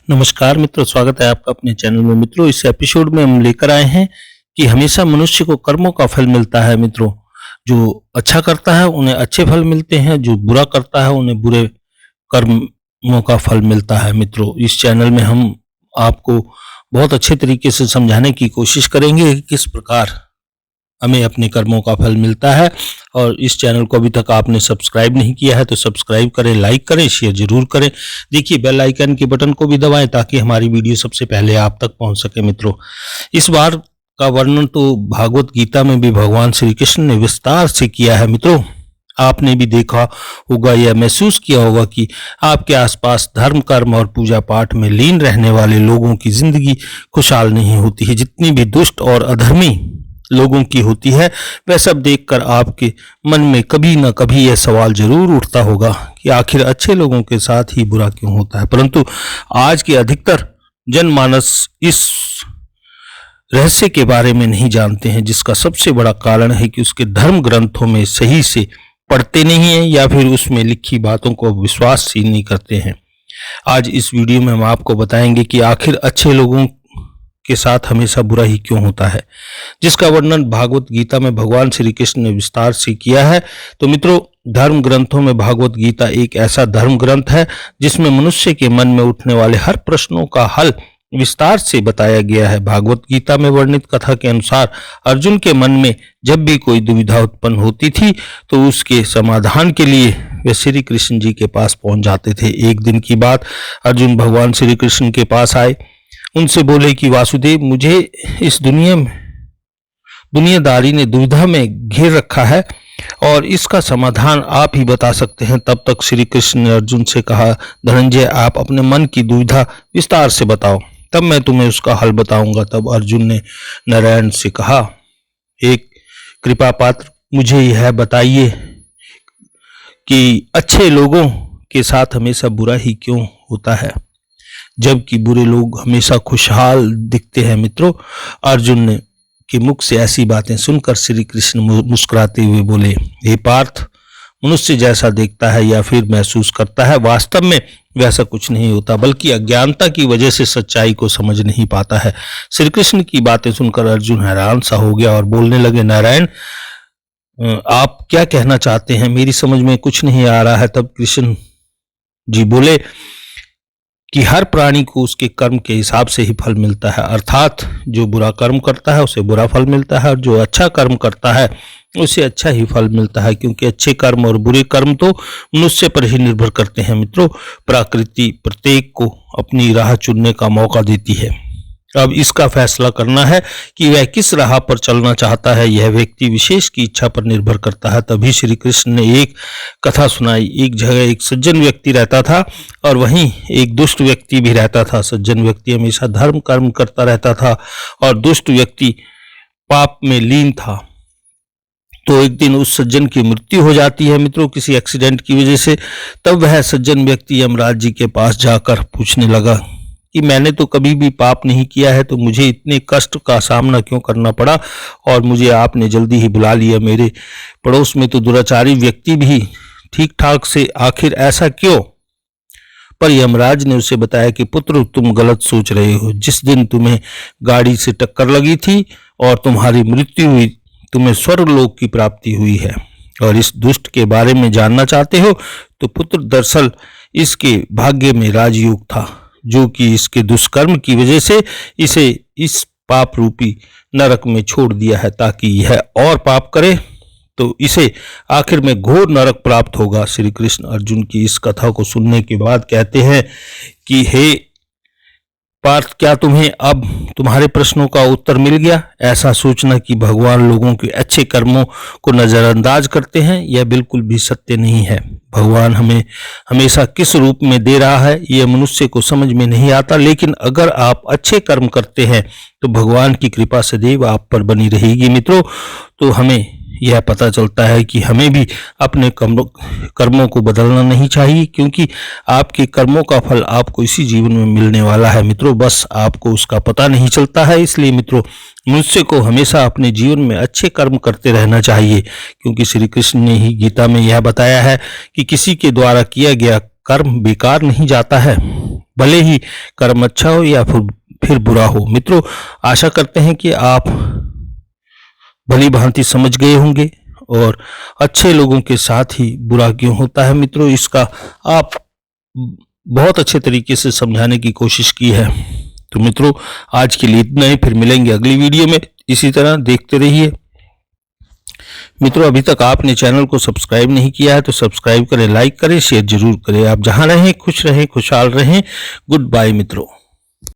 नमस्कार मित्रों, स्वागत है आपका अपने चैनल में। मित्रों, इस एपिसोड में हम लेकर आए हैं कि हमेशा मनुष्य को कर्मों का फल मिलता है। मित्रों, जो अच्छा करता है उन्हें अच्छे फल मिलते हैं, जो बुरा करता है उन्हें बुरे कर्मों का फल मिलता है। मित्रों, इस चैनल में हम आपको बहुत अच्छे तरीके से समझाने की कोशिश करेंगे कि किस प्रकार हमें अपने कर्मों का फल मिलता है। और इस चैनल को अभी तक आपने सब्सक्राइब नहीं किया है तो सब्सक्राइब करें, लाइक करें, शेयर जरूर करें। देखिए, बेल आइकन के बटन को भी दबाएं ताकि हमारी वीडियो सबसे पहले आप तक पहुंच सके। मित्रों, इस बार का वर्णन तो भागवत गीता में भी भगवान श्री कृष्ण ने विस्तार से किया है। मित्रों, आपने भी देखा होगा या महसूस किया होगा कि आपके आसपास धर्म, कर्म और पूजा पाठ में लीन रहने वाले लोगों की जिंदगी खुशहाल नहीं होती है। जितनी भी दुष्ट और अधर्मी लोगों की होती है, वह सब देखकर आपके मन में कभी न कभी यह सवाल जरूर उठता होगा कि आखिर अच्छे लोगों के साथ ही बुरा क्यों होता है। परंतु आज के अधिकतर जनमानस इस रहस्य के बारे में नहीं जानते हैं, जिसका सबसे बड़ा कारण है कि उसके धर्म ग्रंथों में सही से पढ़ते नहीं है या फिर उसमें लिखी बातों को विश्वास ही नहीं करते हैं। आज इस वीडियो में हम आपको बताएंगे कि आखिर अच्छे लोगों के साथ हमेशा बुरा ही क्यों होता है, जिसका वर्णन भागवत गीता में भगवान श्री कृष्ण ने विस्तार से किया है। तो मित्रों, धर्म ग्रंथों में भागवत गीता एक ऐसा धर्म ग्रंथ है जिसमें मनुष्य के मन में उठने वाले हर प्रश्नों का हल विस्तार से बताया गया है। भागवत गीता में वर्णित कथा के अनुसार अर्जुन के मन में जब भी कोई दुविधा उत्पन्न होती थी तो उसके समाधान के लिए वे श्री कृष्ण जी के पास पहुंच जाते थे। एक दिन की बात, अर्जुन भगवान श्री कृष्ण के पास आए, उनसे बोले कि वासुदेव, मुझे इस दुनियादारी ने दुविधा में घेर रखा है और इसका समाधान आप ही बता सकते हैं। तब तक श्री कृष्ण ने अर्जुन से कहा, धनंजय, आप अपने मन की दुविधा विस्तार से बताओ, तब मैं तुम्हें उसका हल बताऊंगा। तब अर्जुन ने नारायण से कहा, एक कृपा पात्र, मुझे यह बताइए कि अच्छे लोगों के साथ हमेशा बुरा ही क्यों होता है, जबकि बुरे लोग हमेशा खुशहाल दिखते हैं। मित्रों, अर्जुन ने के मुख से ऐसी बातें सुनकर श्री कृष्ण मुस्कुराते हुए बोले, हे पार्थ, मनुष्य जैसा देखता है या फिर महसूस करता है, वास्तव में वैसा कुछ नहीं होता, बल्कि अज्ञानता की वजह से सच्चाई को समझ नहीं पाता है। श्री कृष्ण की बातें सुनकर अर्जुन हैरान सा हो गया और बोलने लगे, नारायण, आप क्या कहना चाहते हैं, मेरी समझ में कुछ नहीं आ रहा है। तब कृष्ण जी बोले कि हर प्राणी को उसके कर्म के हिसाब से ही फल मिलता है, अर्थात जो बुरा कर्म करता है उसे बुरा फल मिलता है और जो अच्छा कर्म करता है उसे अच्छा ही फल मिलता है, क्योंकि अच्छे कर्म और बुरे कर्म तो मनुष्य पर ही निर्भर करते हैं। मित्रों, प्रकृति प्रत्येक को अपनी राह चुनने का मौका देती है। अब इसका फैसला करना है कि वह किस राह पर चलना चाहता है, यह व्यक्ति विशेष की इच्छा पर निर्भर करता है। तभी श्री कृष्ण ने एक कथा सुनाई। एक जगह एक सज्जन व्यक्ति रहता था और वहीं एक दुष्ट व्यक्ति भी रहता था। सज्जन व्यक्ति हमेशा धर्म कर्म करता रहता था और दुष्ट व्यक्ति पाप में लीन था। तो एक दिन उस सज्जन की मृत्यु हो जाती है, मित्रों, किसी एक्सीडेंट की वजह से। तब वह सज्जन व्यक्ति यमराज जी के पास जाकर पूछने लगा कि मैंने तो कभी भी पाप नहीं किया है, तो मुझे इतने कष्ट का सामना क्यों करना पड़ा और मुझे आपने जल्दी ही बुला लिया। मेरे पड़ोस में तो दुराचारी व्यक्ति भी ठीक ठाक से, आखिर ऐसा क्यों? पर यमराज ने उसे बताया कि पुत्र, तुम गलत सोच रहे हो। जिस दिन तुम्हें गाड़ी से टक्कर लगी थी और तुम्हारी मृत्यु हुई, तुम्हें स्वर्गलोक की प्राप्ति हुई है। और इस दुष्ट के बारे में जानना चाहते हो तो पुत्र, दरअसल इसके भाग्य में राजयोग था, जो कि इसके दुष्कर्म की वजह से इसे इस पाप रूपी नरक में छोड़ दिया है, ताकि यह और पाप करे तो इसे आखिर में घोर नरक प्राप्त होगा। श्री कृष्ण अर्जुन की इस कथा को सुनने के बाद कहते हैं कि हे पार्थ, क्या तुम्हें अब तुम्हारे प्रश्नों का उत्तर मिल गया? ऐसा सोचना कि भगवान लोगों के अच्छे कर्मों को नजरअंदाज करते हैं, यह बिल्कुल भी सत्य नहीं है। भगवान हमें हमेशा किस रूप में दे रहा है यह मनुष्य को समझ में नहीं आता, लेकिन अगर आप अच्छे कर्म करते हैं तो भगवान की कृपा सदैव आप पर बनी रहेगी। मित्रों, तो हमें यह पता चलता है कि हमें भी अपने कर्मों को बदलना नहीं चाहिए, क्योंकि आपके कर्मों का फल आपको इसी जीवन में मिलने वाला है। मित्रों, बस आपको उसका पता नहीं चलता है। इसलिए मित्रों, मनुष्य को हमेशा अपने जीवन में अच्छे कर्म करते रहना चाहिए, क्योंकि श्री कृष्ण ने ही गीता में यह बताया है कि किसी के द्वारा किया गया कर्म बेकार नहीं जाता है। भले ही कर्म अच्छा हो या फिर बुरा हो। मित्रों, आशा करते हैं कि आप भली भांति समझ गए होंगे और अच्छे लोगों के साथ ही बुरा क्यों होता है। मित्रों, इसका आप बहुत अच्छे तरीके से समझाने की कोशिश की है। तो मित्रों, आज के लिए इतना ही, फिर मिलेंगे अगली वीडियो में। इसी तरह देखते रहिए। मित्रों, अभी तक आपने चैनल को सब्सक्राइब नहीं किया है तो सब्सक्राइब करें, लाइक करें, शेयर जरूर करें। आप जहां रहें खुश रहें, खुशहाल रहें। गुड बाय मित्रों।